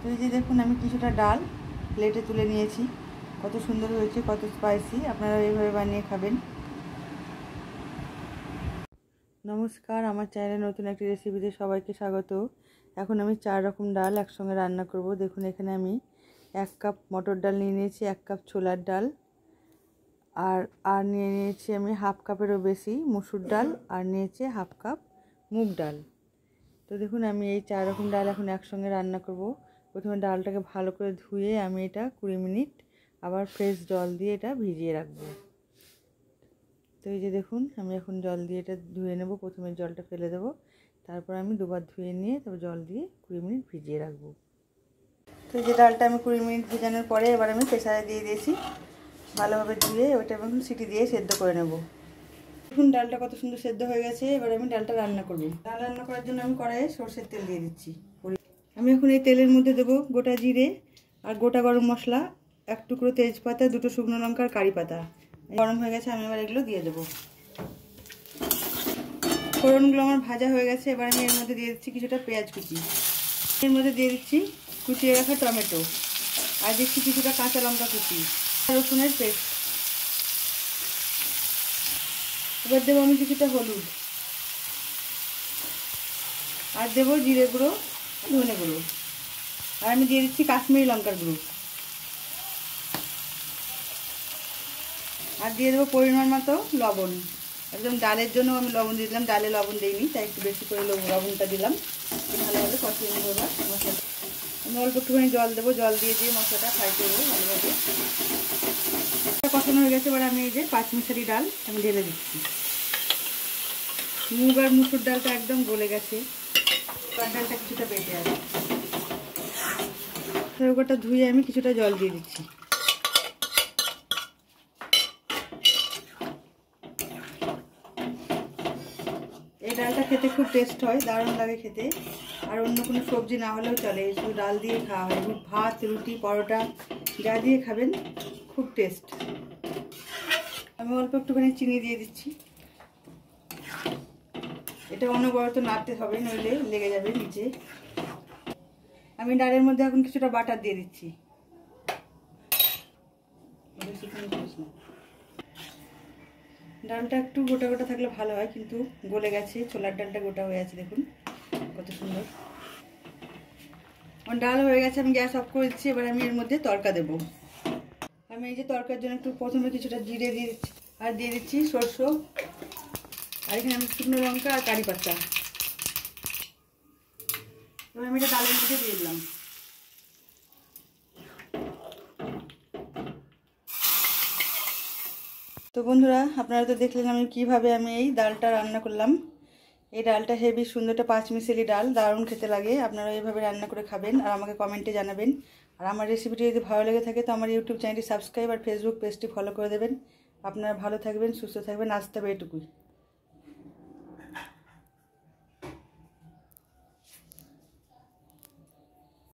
তো এই যে দেখুন আমি কিছুটা ডাল প্লেটে তুলে নিয়েছি। কত সুন্দর হয়েছে, কত স্পাইসি। আপনারা এইভাবে বানিয়ে খাবেন। নমস্কার, আমার চ্যানেলে নতুন একটি রেসিপিতে সবাইকে স্বাগত। এখন আমি 4 রকম ডাল একসঙ্গে রান্না করব। দেখুন এখানে আমি 1 কাপ মটর ডাল নিয়ে নিয়েছি, 1 কাপ ছোলার ডাল, আর নিয়ে নিয়েছি আমি হাফ কাপেরও বেশি মুসুর ডাল, আর নিয়েছি হাফ কাপ মুগ ডাল। তো দেখুন আমি এই 4 রকম ডাল এখন একসঙ্গে রান্না করব। প্রথমে ডালটাকে ভালো করে ধুয়ে আমি এটা 20 মিনিট আবার ফ্রেশ জল দিয়ে এটা ভিজিয়ে রাখবো। তো এই যে দেখুন আমি এখন জল দিয়ে এটা ধুয়ে নেব। প্রথমে জলটা ফেলে দেব, তারপর আমি দুবার ধুয়ে নিয়ে তারপর জল দিয়ে 20 মিনিট ভিজিয়ে রাখবো। তো এই যে ডালটা আমি 20 মিনিট ভিজানোর পরে এবার আমি প্রেসারে দিয়ে দিয়েছি। ভালোভাবে ধুয়ে ওইটা আমি এখন সিটি দিয়ে সেদ্ধ করে নেব। দেখুন ডালটা কত সুন্দর সেদ্ধ হয়ে গেছে। এবার আমি ডালটা রান্না করব। ডাল রান্না করার জন্য আমি কড়াইয়ে সরষের তেল দিয়ে দিচ্ছি। আমি এখন এই তেলের মধ্যে দেবো গোটা জিরে আর গোটা গরম মশলা, 1 টুকরো তেজপাতা, 2টো শুকনো লঙ্কা আর কারি পাতা। গরম হয়ে গেছে, আমি এবার এগুলো দিয়ে দেবো। ফোড়নগুলো আমার ভাজা হয়ে গেছে। এবার আমি এর মধ্যে দিয়ে দিচ্ছি কিছুটা পেঁয়াজ কুচি, এর মধ্যে দিয়ে দিচ্ছি কুচিয়ে রাখা টমেটো, আর দিচ্ছি কিছুটা কাঁচা লঙ্কা কুচি, রসুনের পেস্ট। এবার দেবো আমি কিছুটা হলুদ, আর দেবো জিরে গুঁড়ো, ধনে গুঁড়ো, আর আমি দিয়ে দিচ্ছি কাশ্মীরি লঙ্কার গুঁড়ো, আর দিয়ে দেবো পরিমাণ মতো লবণ। একদম ডালের জন্য আমি লবণ দিয়ে দিলাম, ডালে লবণ দিইনি তাই একটু বেশি করে লবণটা দিলাম। ভালোভাবে কষিয়ে নেবো। এবার মশলাটা আমি অল্প একটুখানি জল দেবো, জল দিয়ে মশলাটা ফ্রাই করবো ভালোভাবে। কষানো হয়ে গেছে। এবার আমি এই যে 5 মিশালি ডাল আমি ঢেলে দিচ্ছি। মুগ আর মুসুর ডালটা একদম গলে গেছে, ডালটা কিছুটা বেটে আছে। ওটা ধুয়ে আমি কিছুটা জল দিয়ে দিচ্ছি। এই ডালটা খেতে খুব টেস্ট হয়, দারুণ লাগে খেতে। আর অন্য কোনো সবজি না হলেও চলে, শুধু ডাল দিয়ে খাওয়া হয়। ভাত, রুটি, পরোটা যা দিয়ে খাবেন খুব টেস্ট। আমি অল্প একটুখানি চিনি দিয়ে দিচ্ছি। এটা অনবরত নাড়তে হবে, নইলে লেগে যাবে নিচে। আমি ডালের মধ্যে এখন কিছুটা বাটার দিয়ে দিচ্ছি। ডালটা একটু গোটা গোটা থাকলে ভালো হয়, কিন্তু গলে গেছে। ছোলার ডালটা গোটা হয়ে আছে, দেখুন কত সুন্দর। আমার ডাল হয়ে গেছে, আমি গ্যাস অফ করে দিচ্ছি। এবার আমি এর মধ্যে তড়কা দেবো। আমি এই যে তড়কার জন্য একটু প্রথমে কিছুটা জিরে দিয়ে দিচ্ছি, আর দিয়ে দিচ্ছি সরষে, আর এখানে আমি শুকনো লঙ্কা আর কারি পাতা। এবার আমি এটা ডালের মধ্যে দিয়ে দিলাম। তো বন্ধুরা, আপনারা তো দেখলেন আমি কিভাবে এই ডালটা রান্না করলাম। এই ডালটা হেভি সুন্দর, একটা 5 মিশালি ডাল, দারুণ খেতে লাগে। আপনারা এইভাবে রান্না করে খাবেন আর আমাকে কমেন্টে জানাবেন। আর আমার রেসিপিটি যদি ভালো লেগে থাকে তো আমার ইউটিউব চ্যানেলটি সাবস্ক্রাইব আর ফেসবুক পেজটি ফলো করে দেবেন। আপনারা ভালো থাকবেন, সুস্থ থাকবেন। আজ তবে এটুকুই।